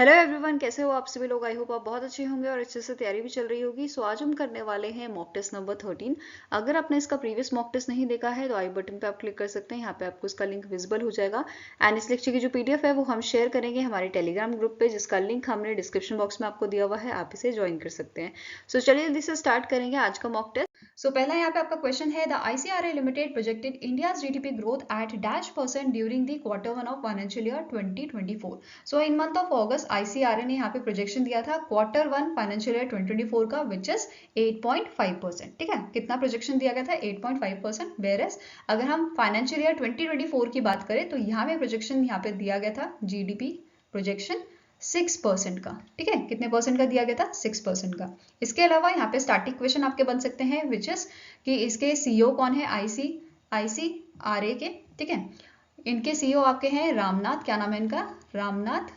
Hello everyone, कैसे हो आप सभी लोग। आई होप आप बहुत अच्छे होंगे और अच्छे से तैयारी भी चल रही होगी। सो आज हम करने वाले हैं मॉक टेस्ट नंबर 13। अगर आपने इसका प्रीवियस मॉक टेस्ट नहीं देखा है तो आई बटन पे आप क्लिक कर सकते हैं। यहाँ पे आपको इसका लिंक विजिबल हो जाएगा एंड इस लेक्चर की जो पीडीएफ है वो हम शेयर करेंगे हमारे टेलीग्राम ग्रुप पे, जिसका लिंक हमने डिस्क्रिप्शन बॉक्स में आपको दिया हुआ है, आप इसे ज्वाइन कर सकते हैं। सो चलिए जल्दी से स्टार्ट करेंगे आज का मॉक टेस्ट। सो पहला यहाँ पे आपका क्वेश्चन है, the ICRA limited projected India's GDP growth at -% during the Q1 of financial year 2024। So in month of August ICRA ने यहाँ पे प्रोजेक्शन दिया था Q1 फाइनेंशियल ईयर 2024 का, विच इज 8.5%। ठीक है, कितना प्रोजेक्शन दिया गया था? 8.5%। वेयरएज अगर हम फाइनेंशियल ईयर 2024 की बात करें तो यहाँ पे प्रोजेक्शन यहाँ पे दिया गया था जीडीपी प्रोजेक्शन 6% का। ठीक है, कितने परसेंट का दिया गया था? 6% का। इसके अलावा यहाँ पे स्टार्टिंग क्वेश्चन आपके बन सकते हैं, विच इज कि इसके सीईओ कौन है आईसीआरए के। ठीक है, इनके सीईओ आपके हैं रामनाथ, क्या नाम है इनका? रामनाथ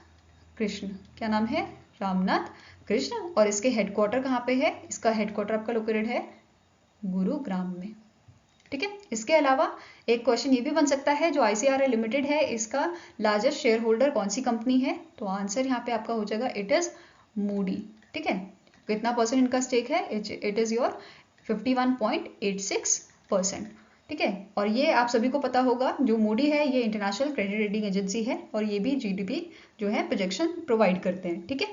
कृष्ण। क्या नाम है? रामनाथ कृष्ण। और इसके हेडक्वार्टर कहाँ पे है? इसका हेडक्वार्टर आपका लोकेटेड है गुरुग्राम में। ठीक है, इसके अलावा एक क्वेश्चन ये भी बन सकता है, जो आईसीआरए लिमिटेड है इसका लार्जेस्ट शेयर होल्डर कौन सी कंपनी है? तो आंसर यहाँ पे आपका हो जाएगा इट इज मूडी। ठीक है, कितना परसेंट इनका स्टेक है? It is your 51.86%। ठीक है, और ये आप सभी को पता होगा, जो मूडी है ये इंटरनेशनल क्रेडिट रेटिंग एजेंसी है और ये भी जीडीपी जो है प्रोजेक्शन प्रोवाइड करते हैं। ठीक है,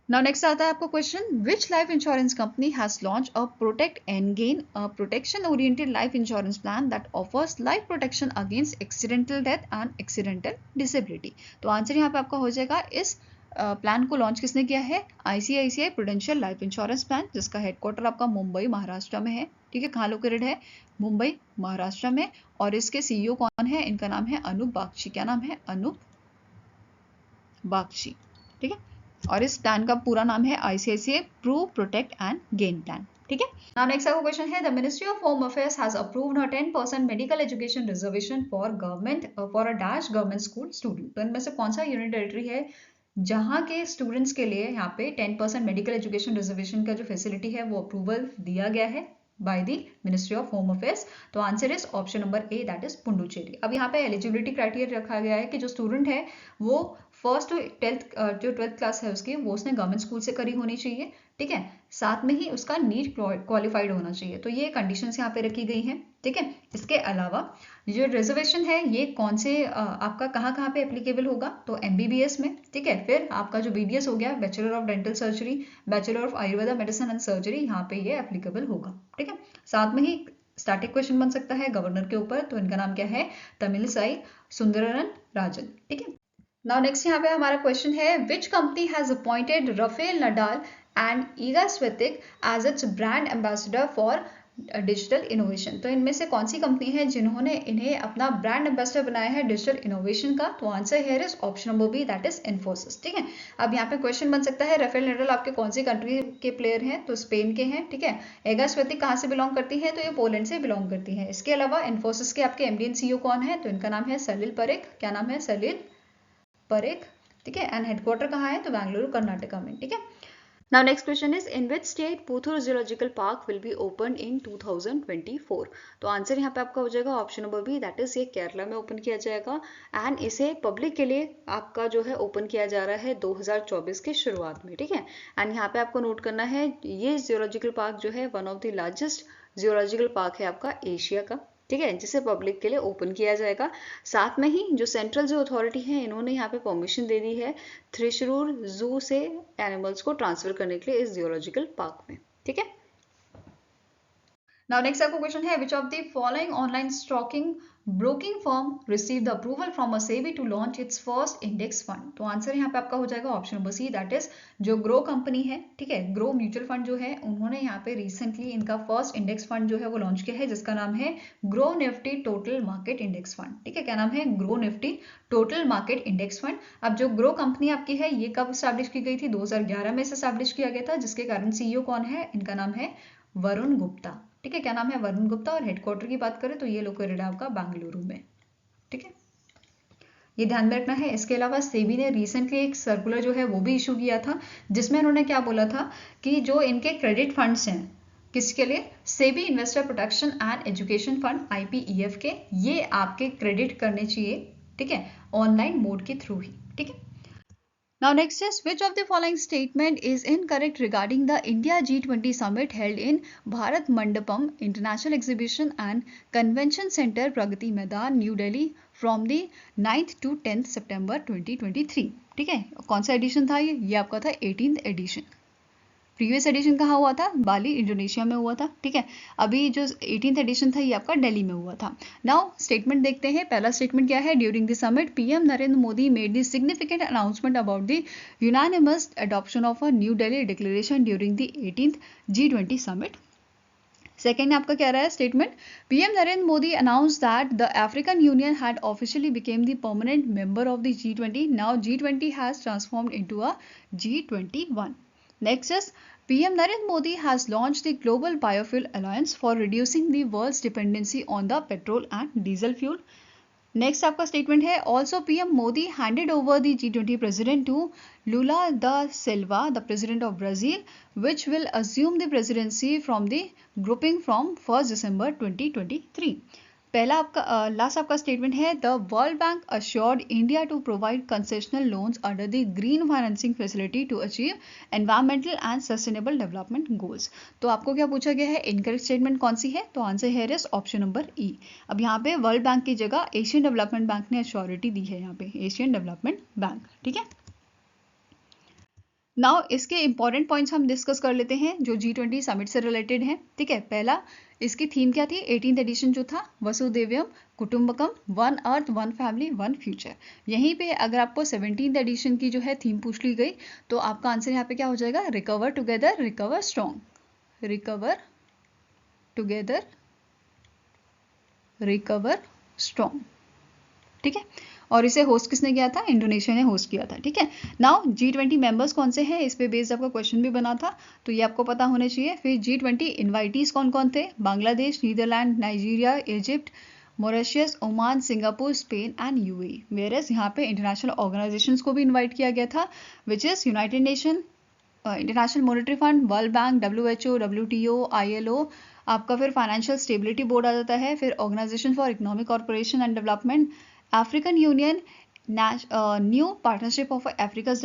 नाउ नेक्स्ट आता है आपको question, which life insurance company has launch a protect and gain a protection oriented life insurance plan that offers life protection against accidental death and accidental disability. तो answer यहाँ पे आपका हो जाएगा, इस प्लान को लॉन्च किसने किया है? ICICI prudential life insurance plan, जिसका हेडक्वार्टर आपका मुंबई महाराष्ट्र में है। ठीक है, कहाँ लोकेटेड है? मुंबई महाराष्ट्र में। और इसके सीईओ कौन है? इनका नाम है अनूप बागची। क्या नाम है? अनूप बागची। ठीक है, और इस प्लान का पूरा नाम है ICICI pru protect and gain plan. ठीक है, नाउ नेक्स्ट आपका क्वेश्चन है, the ministry of home affairs has approved a 10% medical education reservation for a dash government school student. तो इनमें से कौन सा यूनियन टेरिटरी है जहां के स्टूडेंट्स के लिए यहाँ पे 10% मेडिकल एजुकेशन रिजर्वेशन का जो फैसिलिटी है वो अप्रूवल दिया गया है by the ministry of home affairs? तो answer is option number a, that is Puducherry. अब यहाँ पे एलिजिबिलिटी क्राइटेरिया रखा गया है कि जो स्टूडेंट है वो फर्स्ट टू ट्वेल्थ क्लास है उसकी, वो उसने गवर्नमेंट स्कूल से करी होनी चाहिए। ठीक है, साथ में ही उसका नीट क्वालिफाइड होना चाहिए। तो ये कंडीशंस यहाँ पे रखी गई हैं। ठीक है, इसके अलावा जो रिजर्वेशन है ये कौन से आपका कहाँ कहाँ पे एप्लीकेबल होगा? तो एमबीबीएस में। ठीक है, फिर आपका जो बीडीएस हो गया, bachelor of dental surgery, bachelor of Ayurveda medicine and surgery, यहाँ पे ये एप्लीकेबल होगा। ठीक है, साथ में ही स्टैटिक क्वेश्चन बन सकता है गवर्नर के ऊपर, तो इनका नाम क्या है? तमिलिसाई सुंदररन राजन। ठीक है, नाउ नेक्स्ट यहाँ पे हमारा क्वेश्चन है, which company has appointed Rafael Nadal and Iga Swiatek as its brand ambassador for digital innovation. तो इनमें से कौन सी कंपनी है जिन्होंने इन्हें अपना ब्रांड एम्बेसडर बनाया है डिजिटल इनोवेशन का? तो answer here is option number B, that is Infosys. ठीक है, अब यहाँ पे क्वेश्चन बन सकता है, राफेल नडाल आपके कौन सी कंट्री के प्लेयर हैं? तो स्पेन के हैं। ठीक है, ईगा स्वितिक कहाँ से बिलोंग करती है? तो ये पोलैंड से बिलोंग करती है। इसके अलावा इन्फोसिस के आपके एमडी एंड सीईओ कौन है? तो इनका नाम है सलिल परेख। क्या नाम है? सलिल परेख। ठीक है, एंड हेडक्वार्टर कहाँ है? तो बेंगलुरु कर्नाटका में। ठीक है, now next question is, in which state Puthur zoological park will be opened in 2024? तो आंसर यहाँ पे आपका हो जाएगा option number B, that is ये केरला में ओपन किया जाएगा एंड इसे पब्लिक के लिए आपका जो है ओपन किया जा रहा है 2024 के शुरुआत में। ठीक है, एंड यहाँ पे आपको नोट करना है, ये जियोलॉजिकल पार्क जो है one of the largest geological park है आपका एशिया का। ठीक है, जिसे पब्लिक के लिए ओपन किया जाएगा। साथ में ही जो सेंट्रल जो अथॉरिटी है इन्होंने यहाँ पे परमिशन दे दी है थ्रिशरूर जू से एनिमल्स को ट्रांसफर करने के लिए इस जियोलॉजिकल पार्क में। ठीक है, नाउ नेक्स्ट आपको क्वेश्चन है, which of the following online stocking broking firm receive the approval from a SEBI to launch its first index fund? तो आंसर यहाँ पे आपका हो जाएगा option number C, that is जो ग्रो कंपनी है। ठीक है, ग्रो म्यूचुअल फंड जो है उन्होंने यहाँ पे रिसेंटली इनका फर्स्ट इंडेक्स फंड जो है वो लॉन्च किया है, जिसका नाम है grow Nifty total market index fund. ठीक है, क्या नाम है? Grow Nifty total market index fund. अब जो ग्रो कंपनी आपकी है ये कब स्टैब्लिश की गई थी? 2011 में इसे स्टैब्लिश किया गया था, जिसके कारण सीईओ कौन है? इनका नाम है वरुण गुप्ता। ठीक है, क्या नाम है? वरुण गुप्ता। और हेडक्वार्टर की बात करें तो ये लोकेटेड है आपका बेंगलुरु में। ठीक है, ये ध्यान में रखना है। इसके अलावा सेबी ने रिसेंटली एक सर्कुलर जो है वो भी इशू किया था, जिसमें उन्होंने क्या बोला था कि जो इनके क्रेडिट फंड्स हैं, किसके लिए? SEBI investor protection and education fund IPEF के, ये आपके क्रेडिट करने चाहिए। ठीक है, ऑनलाइन मोड के थ्रू ही। ठीक है, Now next is, which of the following statement is incorrect regarding the India G20 summit held in Bharat Mandapam International Exhibition and Convention Center, Pragati Maidan, New Delhi from the 9th to 10th September 2023. ठीक है, कौन सा addition था ये आपका था 18th addition. Previous addition कहाँ हुआ था? बाली, इंडोनेशिया में हुआ था। ठीक है, अभी जो 18th एडिशन था ये आपका दिल्ली में हुआ था। नाउ स्टेटमेंट देखते हैं। पहला स्टेटमेंट क्या है? During the summit PM Narendra Modi made the significant announcement about the unanimous adoption of a new Delhi declaration during the 18th G20 summit. Second आपका क्या रहा है statement? PM Narendra Modi announce that the African union had officially became the permanent member of the G20। Now G20 has transformed into a G21। Next is, PM Narendra Modi has launched the Global Biofuel Alliance for reducing the world's dependency on the petrol and diesel fuel. Next आपका statement है, also PM Modi handed over the G20 president to Lula da Silva, the president of Brazil, which will assume the presidency from the grouping from 1st December 2023. पहला आपका last आपका statement है, the world bank assured India to provide concessional loans under the green financing facility to achieve environmental and sustainable development goals. तो आपको क्या पूछा गया है? इनकरेक्ट स्टेटमेंट कौन सी है? तो आंसर है इस ऑप्शन नंबर ई। अब यहाँ पे वर्ल्ड बैंक की जगह एशियन डेवलपमेंट बैंक ने अश्योरिटी दी है, यहाँ पे एशियन डेवलपमेंट बैंक। ठीक है, नाउ इसके इंपॉर्टेंट पॉइंट्स हम डिस्कस कर लेते हैं जो G20 समिट से रिलेटेड हैं। ठीक है, पहला इसकी थीम क्या थी? 18th एडिशन जो था, वसुदेवयम कुटुंबकम, one earth one family one future. यहीं पे अगर आपको 17th एडिशन की जो है थीम पूछ ली गई तो आपका आंसर यहाँ पे क्या हो जाएगा? Recover together recover strong, recover together recover strong. ठीक है, और इसे होस्ट किसने किया था? इंडोनेशिया ने होस्ट किया था। ठीक है, नाउ G20 मेंबर्स कौन से हैं? इस पे बेस्ड आपका क्वेश्चन भी बना था, तो ये आपको पता होने चाहिए। फिर G20 इन्वाइटीज कौन कौन थे? Bangladesh, Netherlands, Nigeria, Egypt, Mauritius, Oman, Singapore, Spain and UAE. Whereas यहाँ पे इंटरनेशनल ऑर्गेनाइजेशंस को भी इन्वाइट किया गया था, which is United nation, international monetary fund, world bank, WHO, WTO, ILO, आपका फिर फाइनेंशियल स्टेबिलिटी बोर्ड आ जाता है, फिर organisation for economic corporation and development, African Union, New Partnership of Africa's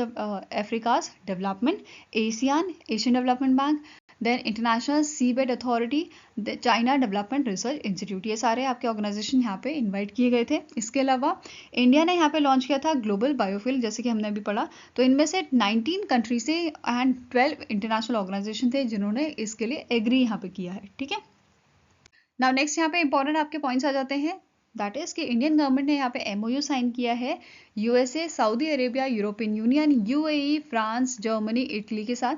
Development, ASEAN, Asian Development Bank, then International Seabed Authority, the China Development Research Institute। ये सारे आपके organisation यहाँ पे इनवाइट किए गए थे। इसके अलावा इंडिया ने यहाँ पे लॉन्च किया था ग्लोबल बायोफ्यूल, जैसे कि हमने अभी पढ़ा। तो इनमें से 19 कंट्री से एंड 12 इंटरनेशनल ऑर्गेनाइजेशन थे जिन्होंने इसके लिए एग्री यहाँ पे किया है। ठीक है, नाउ नेक्स्ट यहाँ पे इंपॉर्टेंट आपके पॉइंट्स आ जाते हैं, दैट इज कि इंडियन गवर्नमेंट ने यहाँ पे MOU साइन किया है USA, Saudi Arabia, European union, UAE, France, Germany, Italy के साथ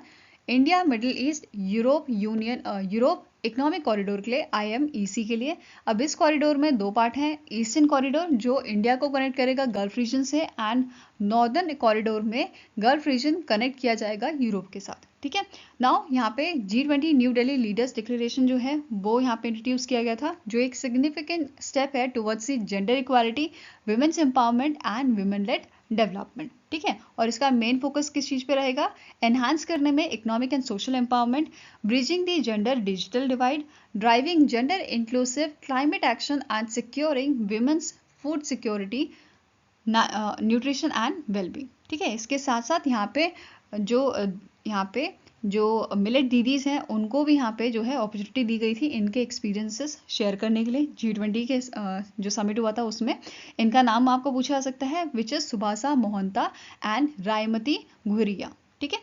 India middle east Europe union Europe economic corridor के लिए IMEC के लिए। अब इस कॉरिडोर में दो पार्ट हैं, ईस्टर्न कॉरिडोर जो इंडिया को कनेक्ट करेगा गल्फ रीजन से, एंड नॉर्दर्न कॉरिडोर में गल्फ रीजन कनेक्ट किया जाएगा यूरोप के साथ। ठीक है, नाउ यहाँ पे G20 new Delhi leaders declaration जो है वो यहाँ पे इंट्रोड्यूस किया गया था, जो एक सिग्निफिकेंट स्टेप है towards the gender equality, women's empowerment and women lead development. ठीक है, और इसका मेन फोकस किस चीज पे रहेगा? एनहांस करने में economic and social empowerment, bridging the gender digital divide, driving gender inclusive climate action and securing women's food security, nutrition and wellbeing. ठीक है, इसके साथ साथ यहाँ पे जो मिलेट दीदीज हैं उनको भी यहाँ पे जो है अपॉर्चुनिटी दी गई थी इनके एक्सपीरियंसेस शेयर करने के लिए। G20 के जो समिट हुआ था उसमें इनका नाम आपको पूछा जा सकता है, which is Subhasha Mohanta and Raimati घुरिया। ठीक है,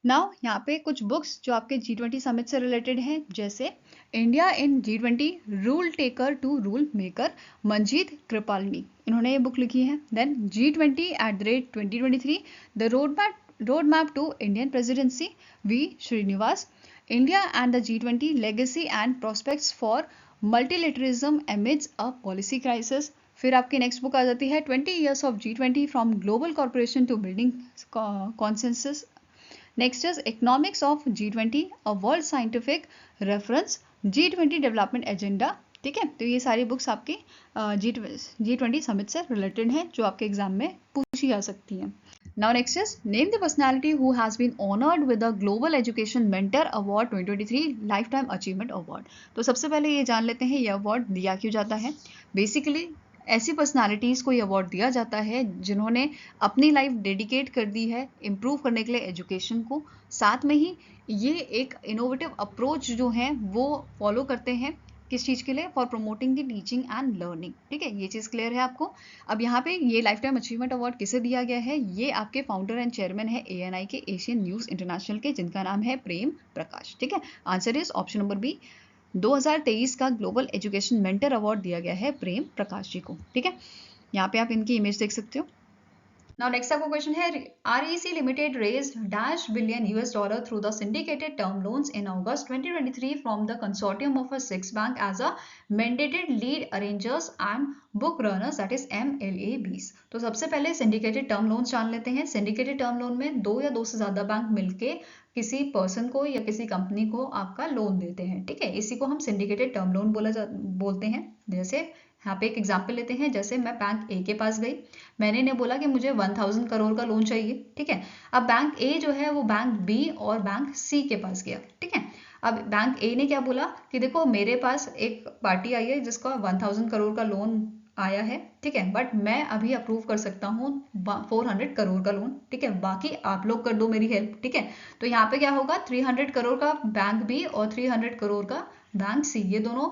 नाउ यहाँ पे कुछ बुक्स जो आपके G20 समिट से रिलेटेड हैं, जैसे India in G20 rule taker to rule maker, Manjeet Kripalani, इन्होंने ये बुक लिखी है। Then G20@2023 the road map to Indian presidency, V Srinivas, India and the G20 legacy and prospects for multilateralism amidst a policy crisis. फिर आपकी next book आ जाती है 20 years of G20 from global corporation to building consensus. Next is economics of G20 a world scientific reference, G20 development agenda. ठीक है, तो ये सारी books आपकी G20 समिट से रिलेटेड हैं जो आपके एग्जाम में पूछी जा सकती हैं। Now next is, name the personality who has been honored with the Global Education Mentor Award 2023 Lifetime Achievement Award। तो सबसे पहले ये जान लेते हैं ये अवार्ड दिया क्यों जाता है। बेसिकली ऐसी पर्सनालिटीज़ को ये अवार्ड दिया जाता है जिन्होंने अपनी लाइफ डेडिकेट कर दी है इम्प्रूव करने के लिए एजुकेशन को, साथ में ही ये एक इनोवेटिव अप्रोच जो है वो फॉलो करते हैं किस चीज़ के लिए, for promoting the teaching and learning. ठीक है, ये चीज़ क्लियर है आपको। अब यहाँ पे ये लाइफ टाइम अचीवमेंट अवार्ड किसे दिया गया है, ये आपके फाउंडर एंड चेयरमैन है ANI के, एशियन न्यूज़ इंटरनेशनल के, जिनका नाम है प्रेम प्रकाश। ठीक है, answer is option number B. 2023 का ग्लोबल एजुकेशन मेंटर अवार्ड दिया गया है प्रेम प्रकाश जी को। ठीक है, यहाँ पे आप इनकी इमेज देख सकते हो। Now next आपको क्वेश्चन है, REC Limited raised $1 billion through the syndicated term loans in August 2023 from the consortium of a six bank as a mandated lead arrangers and book runners, that is MLABs। तो सबसे पहले syndicated term loans जान लेते हैं। syndicated term loan में दो या दो से ज़्यादा बैंक मिलके किसी पर्सन को या किसी कंपनी को आपका लोन देते हैं। ठीक है, इसी को हम सिंडिकेटेड टर्म लोन बोलते हैं। जैसे यहाँ पे एक एग्जांपल लेते हैं, जैसे मैं बैंक ए के पास गई, मैंने इन्हें बोला कि मुझे 1000 करोड़ का लोन चाहिए। ठीक है, अब बैंक ए जो है वो बैंक बी और बैंक सी के पास गया। ठीक है, अब बैंक ए ने क्या बोला कि देखो मेरे पास एक पार्टी आई है जिसका 1000 करोड़ का लोन आया है। ठीक है, बट मैं अभी अप्रूव कर सकता हूँ 400 करोड़ का लोन। ठीक है, बाकी आप लोग कर दो मेरी हेल्प। ठीक है, तो यहाँ पे क्या होगा, 300 करोड़ का बैंक बी और 300 करोड़ का बैंक सी, ये दोनों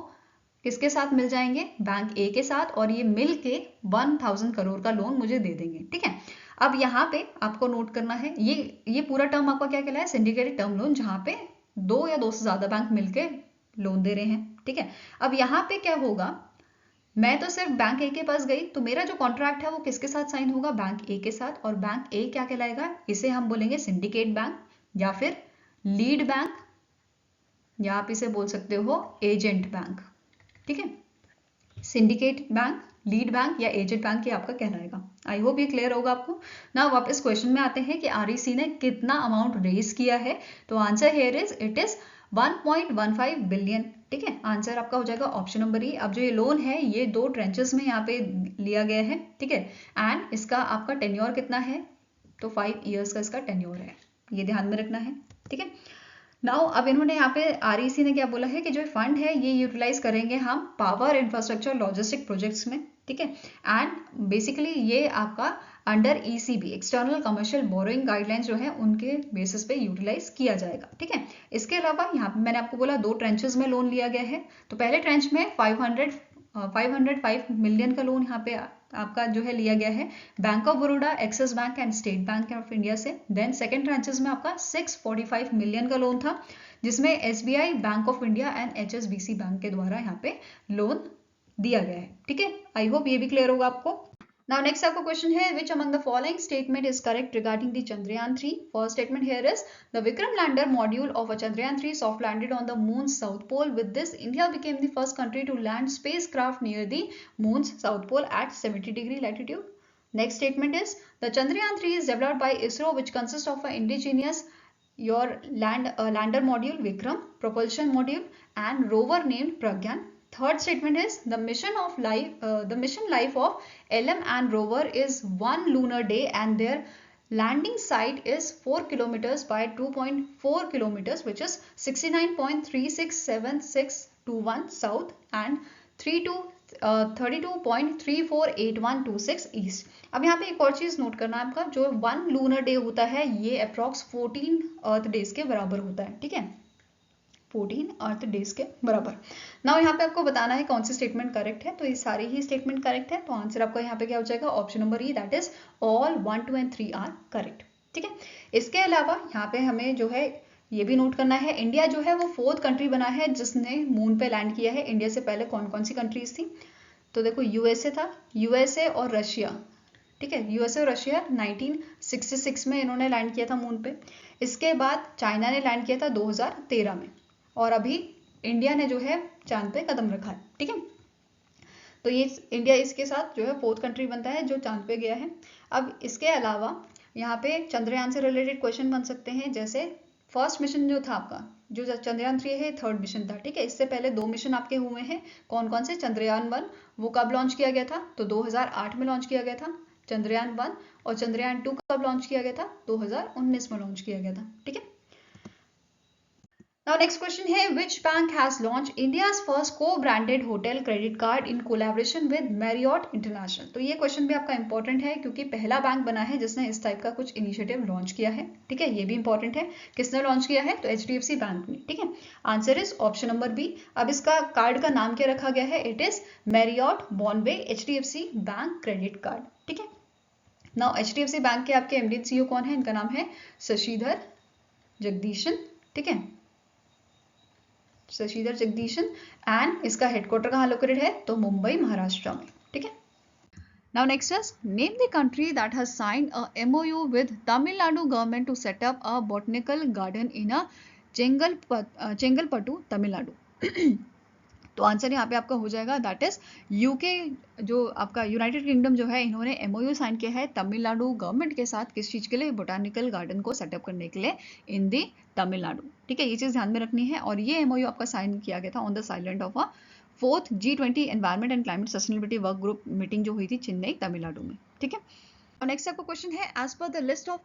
किसके साथ मिल जाएंगे, बैंक ए के साथ, और ये मिल के 1000 करोड़ का लोन मुझे दे देंगे। ठीक है, अब यहाँ पे आपको नोट करना है, ये पूरा टर्म आपका क्या कहलाए, सिंडिकेटेड टर्म लोन, जहाँ पे दो या दो से ज्यादा बैंक मिलके लोन दे रहे हैं। ठीक है, अब यहाँ पे क्या होगा, मैं तो सिर्फ बैंक ए के पास गई, तो मेरा जो कॉन्ट्रैक्ट है वो किसके साथ साइन होगा, बैंक ए के साथ। और बैंक ए क्या कहलाएगा, इसे हम बोलेंगे सिंडिकेट बैंक या फिर लीड बैंक, या आप इसे बोल सकते हो एजेंट बैंक। ठीक है, सिंडिकेट बैंक, लीड बैंक या एजेंट बैंक ये आपका कहलाएगा। आई होप ये क्लियर होगा आपको। ना वापस क्वेश्चन में आते हैं कि REC ने कितना अमाउंट रेज किया है, तो answer here is it is 1.15 billion. ठीक है, आंसर आपका हो जाएगा ऑप्शन नंबर ई। अब जो ये लोन है ये 2 ट्रेंचेस में यहाँ पे लिया गया है। ठीक है, एंड इसका आपका टेन्योर कितना है, तो 5 ईयर्स का इसका टेन्योर है, ये ध्यान में रखना है। ठीक है, नाउ अब इन्होंने यहाँ पे REC ने क्या बोला है कि जो फंड है ये यूटिलाइज करेंगे हम पावर इंफ्रास्ट्रक्चर लॉजिस्टिक प्रोजेक्ट्स में। ठीक है, एंड बेसिकली ये आपका under ECB external commercial borrowing guidelines जो है उनके बेसिस पे यूटिलाइज किया जाएगा। ठीक है, इसके अलावा यहाँ पे मैंने आपको बोला 2 ट्रेंचेस में लोन लिया गया है। तो पहले ट्रेंच में 505 मिलियन का लोन यहाँ पे आपका जो है लिया गया है bank of Baroda, axis bank and state bank of India से। देन सेकंड ट्रांचेस में आपका 645 मिलियन का लोन था, जिसमें SBI, bank of India and HSBC bank के द्वारा यहाँ पे लोन दिया गया है। ठीक है, आई होप ये भी क्लियर होगा आपको। Now next आपका क्वेश्चन है, which among the following statement is correct regarding the Chandrayaan 3? First statement here is, the Vikram lander module of a Chandrayaan 3 soft landed on the moon's south pole. With this, India became the first country to land spacecraft near the moon's south pole at 70° latitude. Next statement is, the Chandrayaan 3 is developed by ISRO, which consists of an indigenous lander module Vikram, propulsion module, and rover named Pragyan. Third statement is, the mission life of LM and rover is 1 lunar day and their landing site is 4 kilometers by 2.4 kilometers, which is 69.367621 south and 32.348126 east. अब यहाँ पे एक और चीज note करना है आपका, जो 1 लूनर डे होता है ये अप्रॉक्स 14 अर्थ डेज के बराबर होता है। ठीक है, 14 अर्थ डेज के बराबर। नाउ यहाँ पे आपको बताना है कौन सी स्टेटमेंट करेक्ट है, तो ये सारी ही स्टेटमेंट करेक्ट है। तो आंसर आपका यहाँ पे क्या हो जाएगा, option number E, that is all 1, 2 and 3 are correct. ठीक है, इसके अलावा यहाँ पे हमें जो है ये भी नोट करना है, इंडिया जो है वो 4th कंट्री बना है जिसने मून पे लैंड किया है। इंडिया से पहले कौन कौन सी कंट्रीज थी, तो देखो USA था, USA और रशिया। ठीक है, USA और रशिया 1966 में इन्होंने लैंड किया था मून पे। इसके बाद चाइना ने लैंड किया था 2013 में, और अभी इंडिया ने जो है चांद पे कदम रखा है। ठीक है, तो ये इंडिया इसके साथ जो है 4th कंट्री बनता है जो चांद पे गया है। अब इसके अलावा यहाँ पे चंद्रयान से रिलेटेड क्वेश्चन बन सकते हैं, जैसे फर्स्ट मिशन जो था आपका, जो चंद्रयान 3 है, 3rd मिशन था। ठीक है, इससे पहले 2 मिशन आपके हुए हैं, कौन कौन से, चंद्रयान 1 वो कब लॉन्च किया गया था, तो 2008 में लॉन्च किया गया था चंद्रयान 1, और चंद्रयान 2 कब लॉन्च किया गया था, 2019 में लॉन्च किया गया था। ठीक है, Now next question है which bank has launched India's first co-branded hotel credit card in collaboration with Marriott International। तो ये क्वेश्चन भी आपका इंपॉर्टेंट है क्योंकि पहला बैंक बना है जिसने इस टाइप का कुछ इनिशिएटिव लॉन्च किया है। ठीक है, ये भी इंपॉर्टेंट है। किसने लॉन्च किया है? तो HDFC बैंक ने। ठीक है, answer is option number B. अब इसका कार्ड का नाम क्या रखा गया है? It is Marriott Bombay HDFC bank credit card. ठीक है, नाउ HDFC बैंक के आपके MD CEO कौन है? इनका नाम है शशिधर जगदीशन। ठीक है, शशिधर जगदीशन। एंड इसका हेडक्वार्टर कहाँ लोकेटेड है? तो मुंबई महाराष्ट्र में। ठीक है, now next is name the country that has signed a MOU with Tamil Nadu government to set up a botanical garden in a Chengalpattu, Tamil Nadu। तो आंसर यहाँ पे आपका हो जाएगा दैट इज यूके, जो आपका यूनाइटेड किंगडम जो है, इन्होंने MOU साइन किया है तमिलनाडु गवर्नमेंट के साथ। किस चीज के लिए? बोटानिकल गार्डन को सेटअप करने के लिए इन दी तमिलनाडु। ठीक है, ये चीज ध्यान में रखनी है। और ये MOU आपका साइन किया गया था on the silent of a 4th G20 environment and climate sustainability work group meeting जो हुई थी चेन्नई तमिलनाडु में। ठीक है, और नेक्स्ट आपका क्वेश्चन है एज पर the list of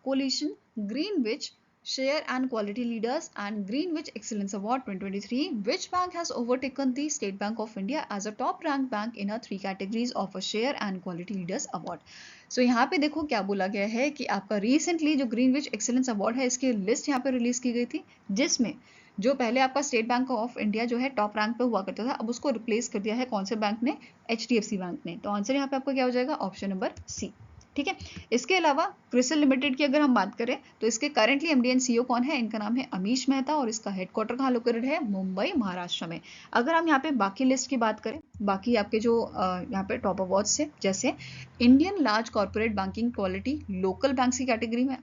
collision Greenwich Share and Quality Leaders and Greenwich Excellence Award 2023, which bank has overtaken the State Bank of India as a top ranked bank in a 3 categories of a Share and Quality Leaders Award? So यहाँ पे देखो क्या बोला गया है कि आपका recently जो ग्रीनविच एक्सेलेंस अवार्ड है इसकी लिस्ट यहाँ पे रिलीज की गई थी, जिसमें जो पहले आपका स्टेट बैंक ऑफ इंडिया जो है टॉप रैंक पे हुआ करता था, अब उसको रिप्लेस कर दिया है कौन से बैंक ने? HDFC बैंक ने। तो आंसर यहाँ पे आपका क्या हो जाएगा? Option number C. ठीक है, इसके अलावा क्रिसिल लिमिटेड की अगर हम बात करें तो इसके करेंटली MD एंड CEO कौन है? इनका नाम है अमीश मेहता और इसका हेडक्वार्टर कहाँ लोकेटेड है? मुंबई महाराष्ट्र में। अगर हम यहाँ पे बाकी लिस्ट की बात करें, बाकी आपके जो यहाँ पे टॉप अवार्ड्स है, जैसे Indian large corporate banking quality local bank की कैटेगरी में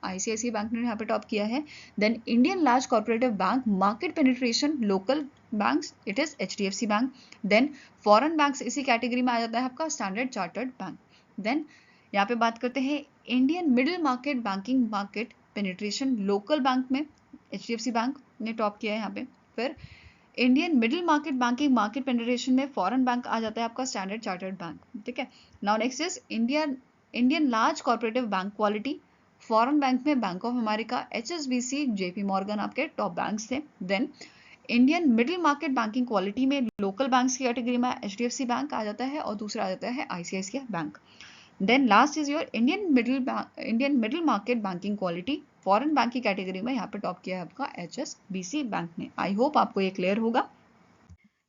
ICICI बैंक ने यहाँ पे टॉप किया है। Then Indian large corporative bank market penetration local banks, it is HDFC bank. Then foreign banks इसी कैटेगरी में आ जाता है आपका स्टैंडर्ड चार्टर्ड बैंक। देन यहाँ पे बात करते हैं Indian middle market banking market penetration local bank में HDFC बैंक ने टॉप किया है यहाँ पे। फिर Indian middle market banking market penetration में फॉरेन बैंक आ जाता है आपका स्टैंडर्ड चार्टर्ड बैंक। ठीक है, now next is Indian large corporative bank quality foreign bank में bank of America HSBC JP Morgan आपके टॉप बैंक्स थे। Then Indian middle market banking quality में लोकल बैंक्स की कैटेगरी में HDFC बैंक आ जाता है और दूसरा आ जाता है ICICI bank. Then last is your Indian middle market banking quality foreign bank की कैटेगरी में यहाँ पे टॉप किया है आपका HSBC बैंक ने। आई होप आपको ये क्लियर होगा।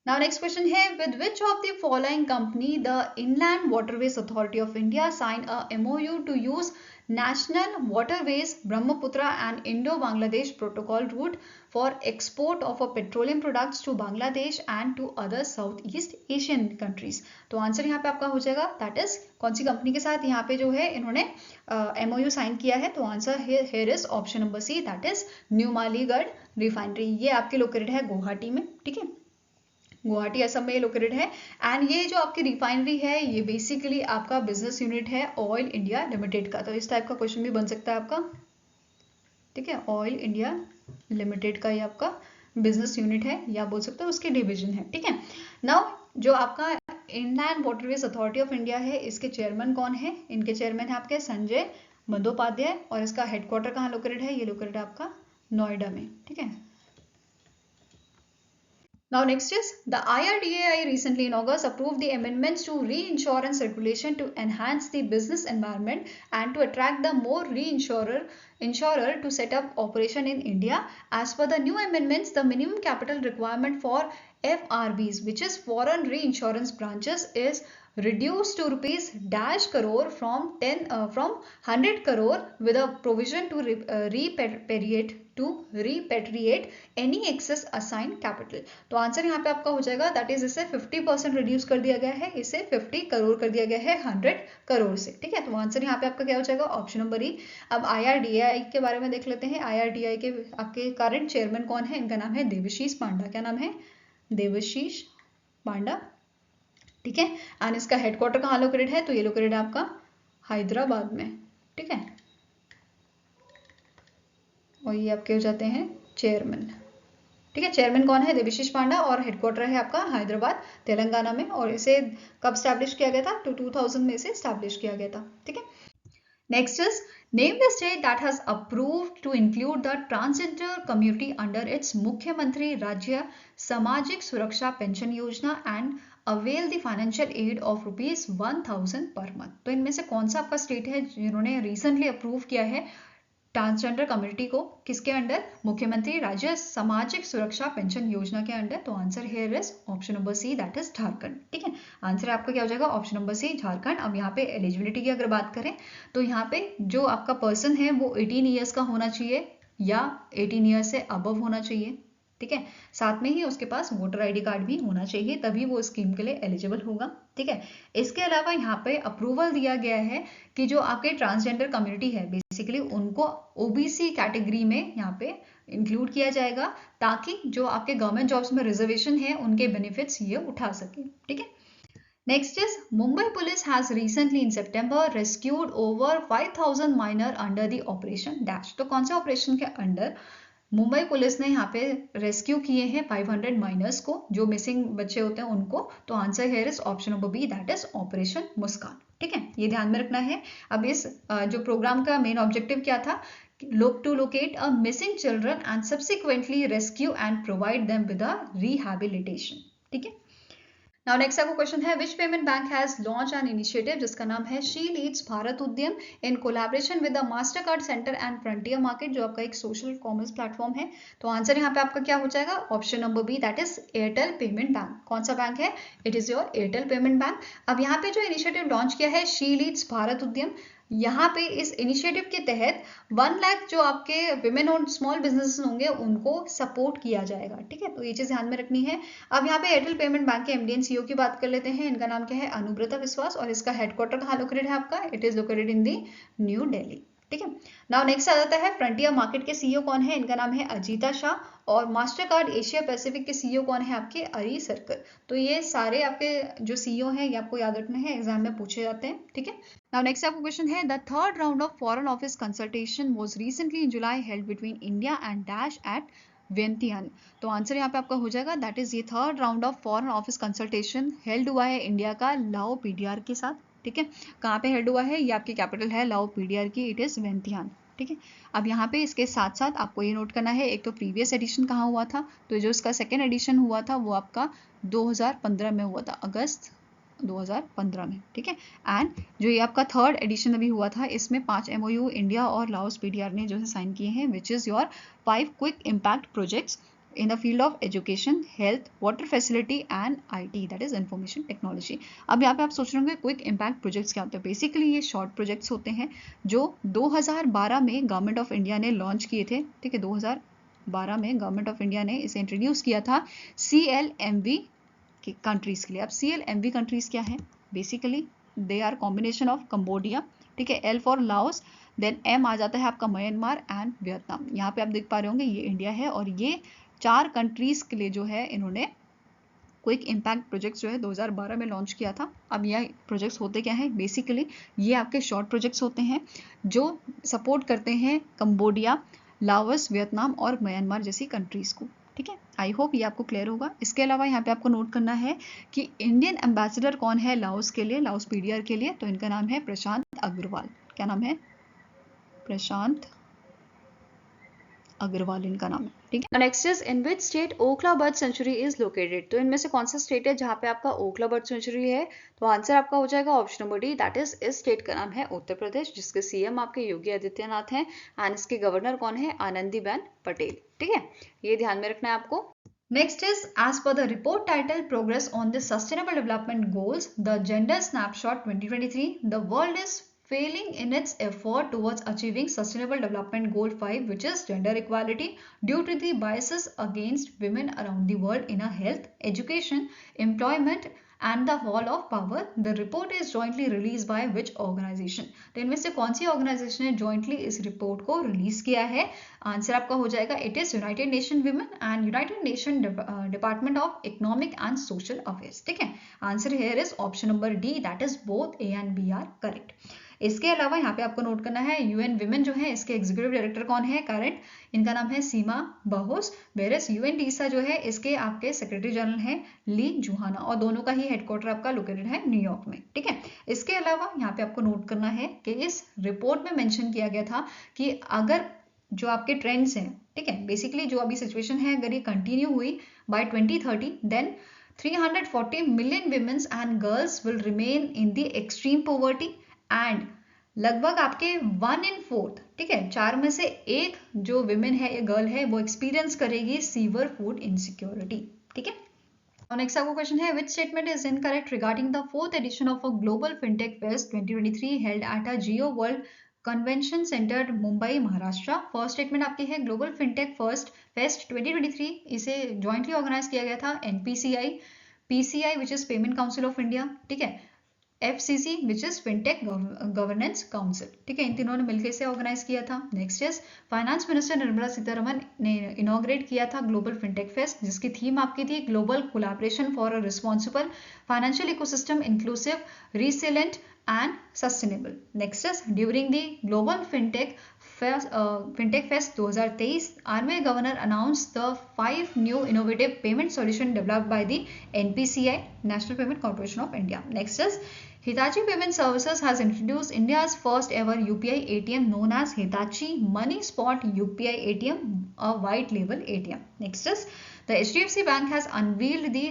Now next question है with which of the following company the Inland Waterways Authority of India signed a MOU to use National Waterways Brahmaputra and Indo-Bangladesh Protocol route for export of a petroleum products to Bangladesh and to other Southeast Asian countries। तो answer यहाँ पे आपका हो जाएगा that is कौन सी company के साथ यहाँ पे जो है इन्होंने MOU साइन किया है? तो answer here is option number see that is Numaligarh refinery. ये आपके लोकेटेड है गुवाहाटी में। ठीक है, गुवाहाटी असम में लोकेटेड है। एंड ये जो आपकी रिफाइनरी है ये बेसिकली आपका बिजनेस यूनिट है ऑयल इंडिया लिमिटेड का। तो इस टाइप का क्वेश्चन भी बन सकता है आपका। ठीक है, ऑयल इंडिया लिमिटेड का ये आपका बिजनेस यूनिट है या बोल सकते हो उसके डिवीजन है। ठीक है, नाउ जो आपका inland waterways authority of India है इसके चेयरमैन कौन है? इनके चेयरमैन है आपके संजय बंदोपाध्याय और इसका हेडक्वार्टर कहाँ लोकेटेड है? ये लोकेटेड है आपका नोएडा में। ठीक है, now next is the IRDAI recently in August approved the amendments to reinsurance regulation to enhance the business environment and to attract the more insurer to set up operation in India. As per the new amendments, the minimum capital requirement for FRBs, which is foreign reinsurance branches, is reduced to rupees dash crore from 100 crore with a provision to repatriate any excess assigned capital। तो answer यहाँ पे आपका हो जाएगा that is इसे 50% reduce कर दिया गया है, इसे 50 करोड़ कर दिया गया है 100 करोड़ से। ठीक है, तो आंसर यहाँ पे आपका क्या हो जाएगा? ऑप्शन नंबर ई। अब IRDAI के बारे में देख लेते हैं। IRDAI के आपके करंट चेयरमैन कौन है? इनका नाम है देवशीष पांडा। क्या नाम है? देवशीष पांडा। ठीक है, एंड इसका हेडक्वार्टर कहाँ लोकेटेड है? तो ये लोकेटेड है आपका हैदराबाद में। ठीक है, और ये आपके हो जाते हैं चेयरमैन। ठीक है, चेयरमैन कौन है? देवशीष पांडा और हेडक्वार्टर है आपका हैदराबाद तेलंगाना में। और इसे कब स्टैब्लिश किया गया था? तो 2000 में इसे स्टैब्लिश किया गया था। ठीक है, Next is name the state that has approved to include the transgender community under its Mukhyamantri Rajya Samajik Suraksha Pension Yojana and avail the financial aid of ₹1000 per month. तो इनमें से कौन सा आपका स्टेट है जिन्होंने रिसेंटली अप्रूव किया है ट्रांसजेंडर कम्युनिटी को? किसके अंडर? मुख्यमंत्री राज्य सामाजिक सुरक्षा पेंशन योजना के अंडर। तो answer here is option number C, that is Jharkhand. ठीक है, आंसर आपका क्या हो जाएगा? Option number C, Jharkhand. अब यहाँ पे एलिजिबिलिटी की अगर बात करें तो यहाँ पे जो आपका पर्सन है वो 18 ईयर्स का होना चाहिए या 18 ईयर्स से अबव होना चाहिए। ठीक है, साथ में ही उसके पास वोटर आईडी कार्ड भी होना चाहिए, तभी वो स्कीम के लिए एलिजिबल होगा। ठीक है, इसके अलावा यहाँ पे अप्रूवल दिया गया है कि जो आपके ट्रांसजेंडर कम्युनिटी है बेसिकली उनको ओबीसी कैटेगरी में यहाँ पे इंक्लूड किया जाएगा, ताकि जो आपके गवर्नमेंट जॉब्स में रिजर्वेशन है उनके बेनिफिट्स ये उठा सके। ठीक है, Next is Mumbai Police has recently in September rescued over 5000 minor under the Operation Dash। तो कौन से ऑपरेशन के अंडर मुंबई पुलिस ने यहाँ पे रेस्क्यू किए हैं 500 माइनर्स को, जो मिसिंग बच्चे होते हैं उनको? तो answer here is option number B, that is operation Muskaan. ठीक है, ये ध्यान में रखना है। अब इस जो प्रोग्राम का मेन ऑब्जेक्टिव क्या था? To locate a missing children and subsequently rescue and provide them with a rehabilitation. ठीक है, नाउ नेक्स्ट आपको क्वेश्चन है, which payment bank has launch an initiative जिसका नाम है she leads Bharat Udyam in collaboration with the Mastercard centre and frontier market, जो आपका एक सोशल कॉमर्स प्लेटफॉर्म है। तो आंसर यहाँ पे आपका क्या हो जाएगा? Option number B, that is Airtel payment bank. कौन सा बैंक है? It is your Airtel payment bank. अब यहाँ पे जो इनिशिएटिव लॉन्च किया है शी लीड्स भारत उद्यम, यहाँ पे इस इनिशिएटिव के तहत 1 लाख जो आपके विमेन ओन्ड स्मॉल बिजनेसेस होंगे उनको सपोर्ट किया जाएगा। ठीक है, तो ये चीज ध्यान में रखनी है। अब यहाँ पे एयरटेल पेमेंट बैंक के एमडी एंड सीईओ की बात कर लेते हैं। इनका नाम क्या है? अनुब्रता विश्वास, और इसका हेडक्वार्टर कहाँ लोकेटेड है आपका? It is located in the new Delhi. ठीक है, नाउ नेक्स्ट आ जाता है फ्रंटियर मार्केट के सीईओ कौन है? इनका नाम है अजीता शाह, और मास्टर कार्ड एशिया पैसिफिक के सीईओ कौन है आपके? अरी सर्कल। तो ये सारे आपके जो सीईओ हैं ये आपको याद रखने हैं, एग्जाम में पूछे जाते हैं। ठीक है, नाउ नेक्स्ट आपको क्वेश्चन है, the third round of foreign office consultation was recently in July held between India and dash at Vientiane. तो आंसर यहाँ पे आपका हो जाएगा, दैट इज ये third round of foreign office consultation held हुआ है इंडिया का लाओ पीडीआर के साथ। ठीक है, कहाँ पे हेल्ड हुआ है? ये आपकी कैपिटल है लाओ पीडीआर की, इट इज वियंतियान। ठीक है, अब यहाँ पे इसके साथ साथ आपको ये नोट करना है, एक तो प्रीवियस एडिशन कहाँ हुआ था, तो जो इसका सेकेंड एडिशन हुआ था वो आपका 2015 में हुआ था, अगस्त 2015 में। ठीक है, एंड जो ये आपका थर्ड एडिशन अभी हुआ था इसमें 5 MOU इंडिया और लाओस पीडीआर ने जो है साइन किए हैं, which is your 5 quick impact projects in the field of education, health, water facility and IT, that is information technology। अब यहाँ पे आप सोच रहे होंगे क्विक इम्पैक्ट प्रोजेक्ट्स क्या होते हैं? बेसिकली ये शॉर्ट प्रोजेक्ट्स होते हैं जो 2012 में गवर्नमेंट ऑफ इंडिया ने लॉन्च किए थे। ठीक है, 2012 में गवर्नमेंट ऑफ इंडिया ने इसे इंट्रोड्यूस किया था CLMV के कंट्रीज के लिए। अब CLMV कंट्रीज क्या है? Basically they are combination of Cambodia, ठीक है, L for Laos, then M आ जाता है आपका म्यांमार एंड वियतनाम। यहाँ पे आप देख पा रहे होंगे ये इंडिया है, और ये 4 कंट्रीज के लिए जो है इन्होंने क्विक इम्पैक्ट प्रोजेक्ट्स जो है 2012 में लॉन्च किया था। अब यह प्रोजेक्ट्स होते क्या हैं? बेसिकली ये आपके शॉर्ट प्रोजेक्ट्स होते हैं जो सपोर्ट करते हैं कंबोडिया, लाओस, वियतनाम और म्यांमार जैसी कंट्रीज को। ठीक है, आई होप ये आपको क्लियर होगा। इसके अलावा यहाँ पे आपको नोट करना है कि इंडियन एम्बेसडर कौन है लाओस के लिए, लाओस पीडीआर के लिए? तो इनका नाम है प्रशांत अग्रवाल। क्या नाम है? प्रशांत अग्रवाल इनका नाम है। ठीक है, next is in which state Okhla bird sanctuary is located. तो इनमें से कौन सा स्टेट है जहाँ पे आपका ओखला बर्ड सेंचुरी है? तो आंसर आपका हो जाएगा option number D, that is इस स्टेट का नाम है उत्तर प्रदेश, जिसके सीएम आपके योगी आदित्यनाथ हैं एंड इसके गवर्नर कौन है? आनंदीबेन पटेल। ठीक है, ये ध्यान में रखना है आपको। Next is, as per the report titled Progress on the Sustainable Development Goals, the Gender Snapshot 2023, the world is failing in its effort towards achieving Sustainable Development Goal 5, which is gender equality, due to the biases against women around the world in a health, education, employment and the hall of power. The report is jointly released by which organization? तो इनमें से कौन सी organisation ने jointly इस report को release किया है? आंसर आपका हो जाएगा, it is United Nation women and United Nation department of economic and social affairs. ठीक है, answer here is option number D, that is both A and B are correct. इसके अलावा यहाँ पे आपको नोट करना है यूएन विमेन जो है इसके एग्जीक्यूटिव डायरेक्टर कौन है करंट, इनका नाम है सीमा बहोस। वेरस यूएनडीसा जो है इसके आपके सेक्रेटरी जनरल हैं ली जुहाना, और दोनों का ही हेडक्वार्टर आपका लोकेटेड है न्यूयॉर्क में, ठीक है। इसके अलावा यहाँ पे आपको नोट करना है कि इस रिपोर्ट में मेंशन किया गया था कि अगर जो आपके ट्रेंड्स हैं, ठीक है, बेसिकली जो अभी सिचुएशन है अगर ये कंटिन्यू हुई by 2030 then 340 million womens and girls will remain in the extreme poverty and लगभग आपके 1 in 4, ठीक है, 4 में से एक जो विमेन है या गर्ल है वो एक्सपीरियंस करेगी सीवर फूड इनसिक्योरिटी, ठीक है। और नेक्स्ट आपको क्वेश्चन है which statement is incorrect regarding the 4th edition of a global fintech fest 2023 held at a Jio World Convention Centre Mumbai Maharashtra. First statement आपकी है ग्लोबल फिनटेक फर्स्ट फेस्ट 2023 इसे jointly organise किया गया था NPCI, PCI which is payment council of India, ठीक है, FCC which is fintech governance council, ठीक है, इन तीनों ने मिलकर इसे ऑर्गेनाइज किया था। Next is finance minister Nirmala Sitharaman ने इनॉग्रेट किया था ग्लोबल फिनटेक फेस्ट जिसकी थीम आपकी थी global collaboration for a responsible financial ecosystem inclusive resilient and sustainable. Next is during the global fintech fest 2023, RBI governor announced the 5 new innovative payment solution developed by the NPCI, National Payment Corporation of India. Next is Hitachi Payment Services has introduced India's first ever UPI ATM known as Hitachi Money Spot UPI ATM, a white label ATM. Next is the HDFC Bank has unveiled the